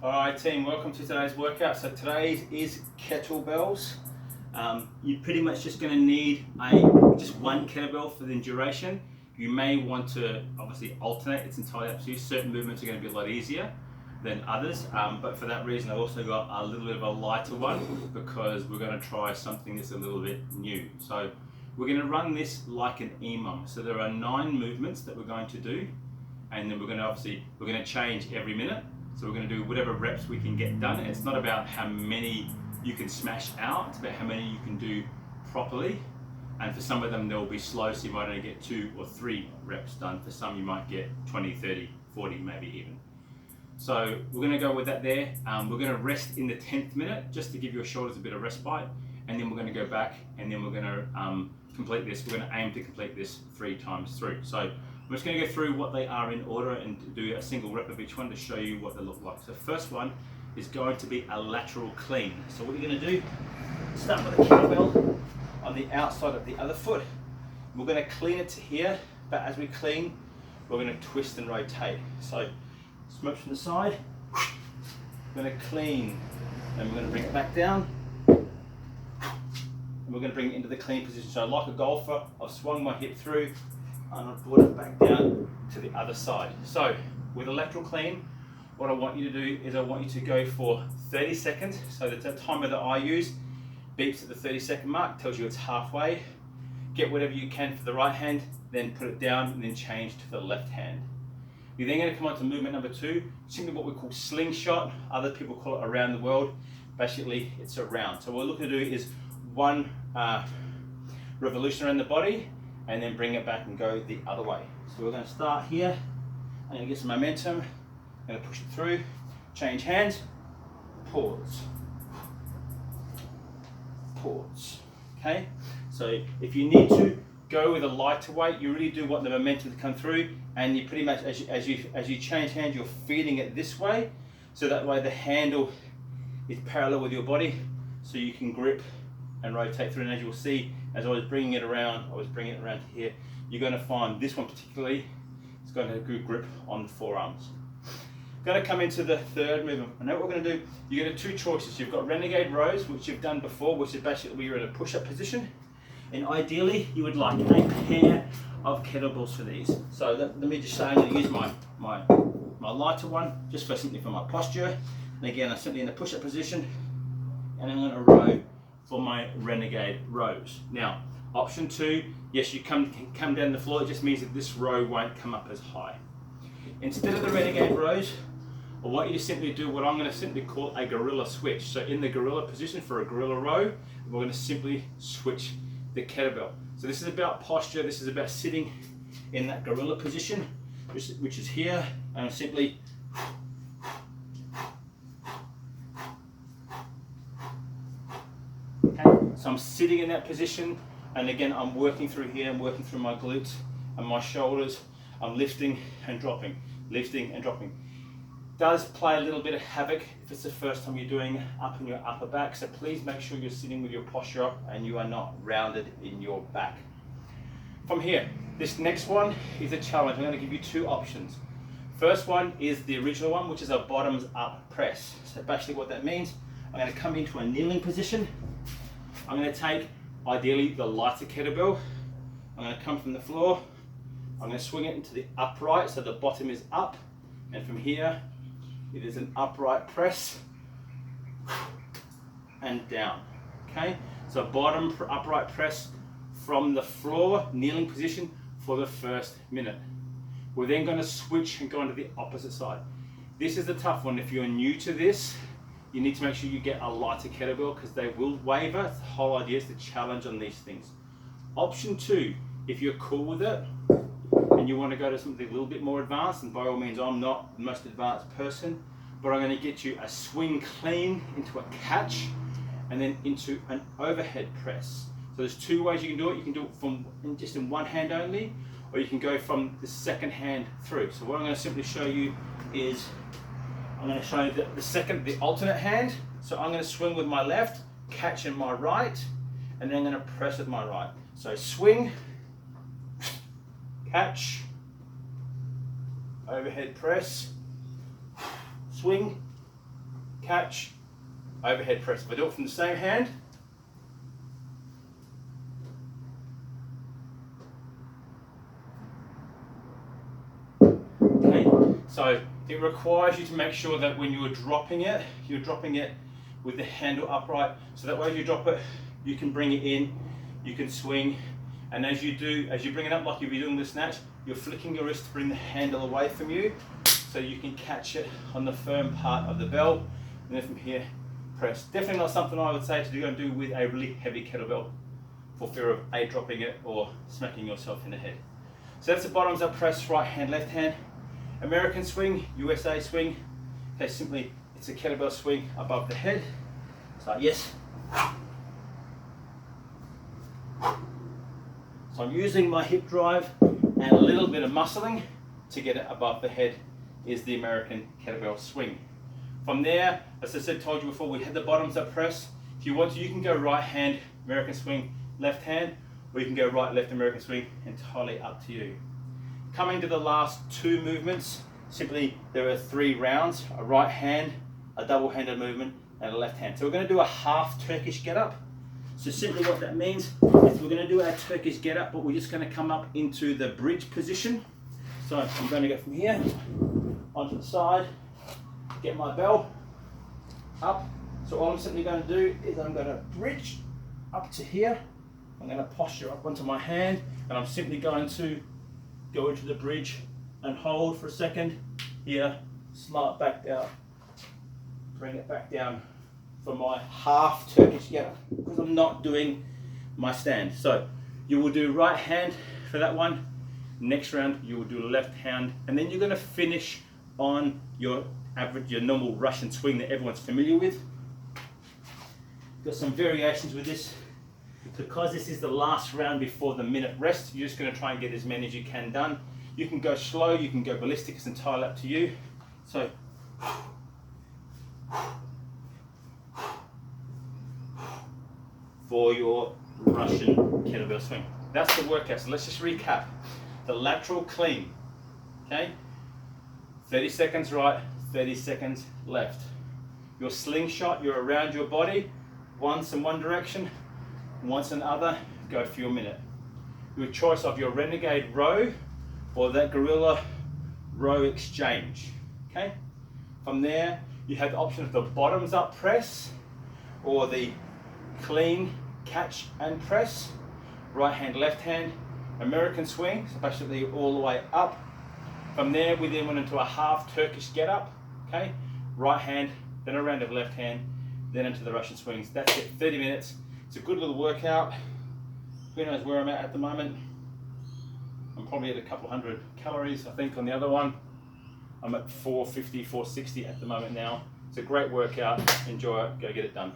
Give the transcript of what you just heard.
Alright team, welcome to today's workout. So today's is kettlebells. You're pretty much just going to need just one kettlebell for the duration. You may want to obviously alternate, it's entirely up to you. Certain movements are going to be a lot easier than others, but for that reason I've also got a little bit of a lighter one because we're going to try something that's a little bit new. So we're going to run this like an EMOM. So there are 9 movements that we're going to do, and then we're going to change every minute. So we're going to do whatever reps we can get done. It's not about how many you can smash out, it's about how many you can do properly. And for some of them they'll be slow, so you might only get 2 or 3 reps done. For some you might get 20, 30, 40 maybe even. So we're going to go with that there. We're going to rest in the 10th minute just to give your shoulders a bit of respite, and then we're going to go back and then we're going to complete this. We're going to aim to complete this 3 times through. So I'm just going to go through what they are in order and do a single rep of each one to show you what they look like. So the first one is going to be a lateral clean. So what you're going to do, start with a kettlebell on the outside of the other foot. We're going to clean it to here, but as we clean, we're going to twist and rotate. So smoke from the side, we're going to clean, and we're going to bring it back down, and we're going to bring it into the clean position. So like a golfer, I've swung my hip through, and I've brought it back down to the other side. So with a lateral clean, what I want you to do is I want you to go for 30 seconds. So the timer that I use beeps at the 30-second mark, tells you it's halfway. Get whatever you can for the right hand, then put it down, and then change to the left hand. You're then going to come on to movement number 2, simply what we call slingshot. Other people call it around the world. Basically, it's a round. So what we're looking to do is 1 revolution around the body, and then bring it back and go the other way. So we're going to start here. I'm going to get some momentum. I'm going to push it through, change hands, pause, pause. Okay. So if you need to go with a lighter weight, you really do want the momentum to come through, and you pretty much as you change hands, you're feeding it this way, so that way the handle is parallel with your body, so you can grip and rotate through. And as you'll see, as I was bringing it around, to here. You're going to find this one particularly, it's going to have a good grip on the forearms. Going to come into the third movement. And now what we're going to do, you get 2 choices. You've got Renegade rows, which you've done before, which is basically where you're in a push-up position. And ideally, you would like a pair of kettlebells for these. So let me just say, I'm going to use my lighter one, just for simply for my posture. And again, I'm simply in the push-up position, and I'm going to row for my Renegade rows. Now, option 2, yes, you come down the floor. It just means that this row won't come up as high. Instead of the Renegade rows, I want you to simply do what I'm going to simply call a gorilla switch. So in the gorilla position for a gorilla row, we're going to simply switch the kettlebell. So this is about posture. This is about sitting in that gorilla position, which is here, and I'm simply so I'm sitting in that position, and again I'm working through here, I'm working through my glutes and my shoulders. I'm lifting and dropping, lifting and dropping. Does play a little bit of havoc if it's the first time you're doing it up in your upper back, so please make sure you're sitting with your posture up and you are not rounded in your back. From here, this next one is a challenge. I'm going to give you 2 options. First one is the original one, which is a bottoms up press. So basically what that means, I'm going to come into a kneeling position. I'm going to take, ideally, the lighter kettlebell. I'm going to come from the floor. I'm going to swing it into the upright, so the bottom is up. And from here, it is an upright press and down. Okay? So bottom upright press from the floor, kneeling position for the first minute. We're then going to switch and go onto the opposite side. This is the tough one. If you're new to this, you need to make sure you get a lighter kettlebell because they will waver. The whole idea is to challenge on these things. Option 2, if you're cool with it and you want to go to something a little bit more advanced, and by all means I'm not the most advanced person, but I'm going to get you a swing clean into a catch and then into an overhead press. So there's 2 ways you can do it. You can do it from just in one hand only, or you can go from the second hand through. So what I'm going to simply show you is I'm going to show you the alternate hand. So I'm going to swing with my left, catch in my right, and then I'm going to press with my right. So swing, catch, overhead press, swing, catch, overhead press. If I do it from the same hand, okay, so it requires you to make sure that when you're dropping it with the handle upright, so that way as you drop it, you can bring it in, you can swing, and as you bring it up like you'll be doing the snatch, you're flicking your wrist to bring the handle away from you, so you can catch it on the firm part of the bell, and then from here, press. Definitely not something I would say to do with a really heavy kettlebell, for fear of A, dropping it, or smacking yourself in the head. So that's the bottoms up press, right hand, left hand. American swing, USA swing. Okay, simply, it's a kettlebell swing above the head. So yes. So I'm using my hip drive and a little bit of muscling to get it above the head is the American kettlebell swing. From there, as I told you before, we had the bottoms up press. If you want to, you can go right hand, American swing, left hand, or you can go right, left, American swing, entirely up to you. Coming to the last two movements, simply there are 3 rounds, a right hand, a double-handed movement, and a left hand. So we're going to do a half Turkish get-up. So simply what that means is we're going to do our Turkish get-up, but we're just going to come up into the bridge position. So I'm going to go from here, onto the side, get my bell, up. So all I'm simply going to do is I'm going to bridge up to here. I'm going to posture up onto my hand, and I'm simply going to go into the bridge and hold for a second. Here, slide back down, bring it back down for my half Turkish get-up, because I'm not doing my stand. So you will do right hand for that one. Next round you will do left hand, and then you're going to finish on your normal Russian swing that everyone's familiar with. Got some variations with this. Because this is the last round before the minute rest, you're just going to try and get as many as you can done. You can go slow, you can go ballistic, it's entirely up to you. So for your Russian kettlebell swing. That's the workout. So let's just recap. The lateral clean, okay? 30 seconds right, 30 seconds left. Your slingshot, you're around your body, once in one direction, once in the other, go for your minute. Your choice of your Renegade row or that gorilla row exchange, okay? From there, you have the option of the bottoms up press or the clean catch and press, right hand, left hand, American swing, so basically all the way up. From there, we then went into a half Turkish get up, okay? Right hand, then a round of left hand, then into the Russian swings. That's it, 30 minutes. It's a good little workout. Who knows where I'm at the moment? I'm probably at a couple hundred calories, I think, on the other one. I'm at 450, 460 at the moment now. It's a great workout. Enjoy it. Go get it done.